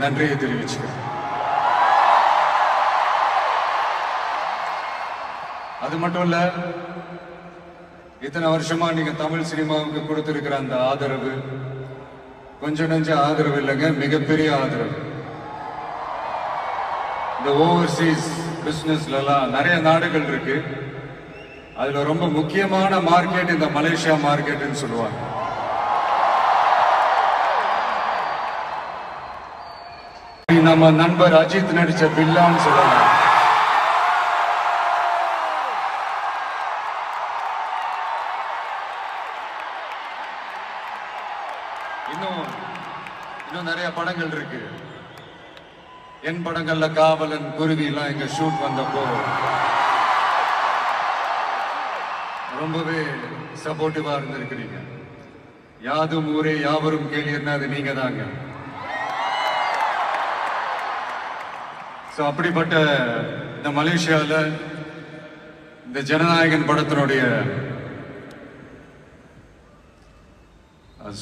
நன்றியை தெரிவிச்சுக்கிறேன். அது மட்டும் இல்ல, இத்தனை வருஷமா நீங்க தமிழ் சினிமாவுக்கு கொடுத்திருக்கிற அந்த ஆதரவு கொஞ்சம் நெஞ்ச ஆதரவு இல்லைங்க, மிகப்பெரிய ஆதரவு. இந்த ஓவர்சீஸ் பிசினஸ்ல எல்லாம் நிறைய நாடுகள் இருக்கு. அதுல ரொம்ப முக்கியமான மார்க்கெட் இந்த மலேசியா மார்க்கெட்னு சொல்லுவாங்க. நம்ம நண்பர் அஜித் நடிச்ச பில்லான்னு சொல்லலாம். இன்னும் நிறைய படங்கள் இருக்கு. என் படங்கள்ல காவலன், குருவி எல்லாம் இங்க ஷூட் வந்தப்போ ரொம்பவே சப்போர்ட்டிவா இருந்திருக்கிறீங்க. யாதும் ஊரே யாவரும் கேளீர்னா அது நீங்க தாங்க. அப்படிப்பட்ட இந்த மலேசியாவில் இந்த ஜனநாயகன் படத்தினுடைய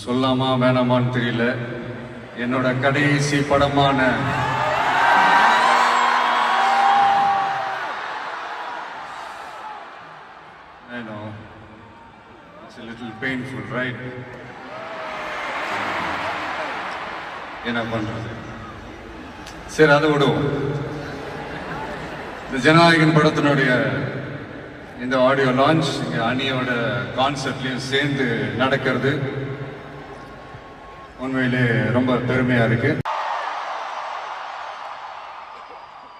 சொல்லாமா வேணாமான்னு தெரியல, என்னோட கடைசி படமான I know it's a little painful, right? என்ன பண்றது, சரி அதை விடுவோம். இந்த ஜனநாயகன் படத்தினுடைய இந்த ஆடியோ லான்ச் இங்க அணியோட கான்சர்ட்லயும் சேர்ந்து நடக்கிறது உண்மையிலே ரொம்ப பெருமையா இருக்கு.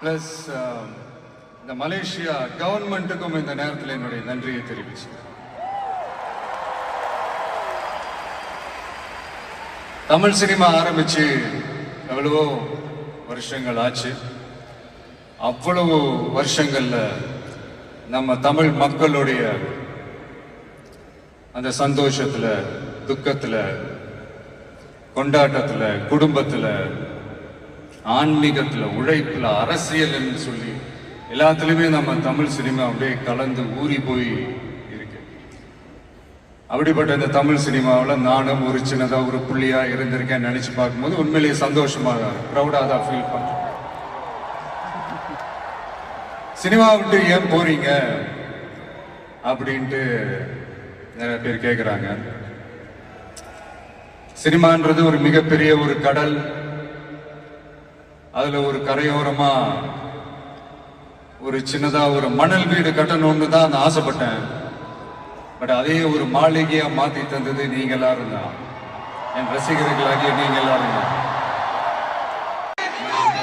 பிளஸ் இந்த மலேசியா கவர்மெண்ட்டுக்கும் இந்த நேரத்தில் என்னுடைய நன்றியை தெரிவிச்சு. தமிழ் சினிமா ஆரம்பிச்சு எவ்வளவோ வருஷங்கள் ஆச்சு. அவ்வளவு வருஷங்கள்ல நம்ம தமிழ் மக்களுடைய அந்த சந்தோஷத்துல, துக்கத்துல, கொண்டாட்டத்துல, குடும்பத்துல, ஆன்மீகத்துல, உழைப்புல, அரசியல் என்று சொல்லி எல்லாத்துலயுமே நம்ம தமிழ் சினிமா அப்படியே கலந்து ஊறி போய் இருக்கு. அப்படிப்பட்ட இந்த தமிழ் சினிமாவில் நானும் ஒரு சின்னதா ஒரு புள்ளியா இருந்திருக்கேன் நினைச்சு பார்க்கும்போது உண்மையிலேயே சந்தோஷமாக, ப்ரௌடா தான் ஃபீல் பண்றேன். சினிமா விட்டு ஏன் போறீங்க அப்படின்ட்டு நிறைய பேர் கேட்கிறாங்க. சினிமான்றது ஒரு மிகப்பெரிய ஒரு கடல். அதுல ஒரு கரையோரமா ஒரு சின்னதா ஒரு மணல் வீடு கட்டணும்னு தான் நான் ஆசைப்பட்டேன். பட் அதே ஒரு மாளிகையா மாத்தி தந்தது நீங்க எல்லாரும் தான், என் ரசிகர்களாகிய நீங்க எல்லாரும் தான்.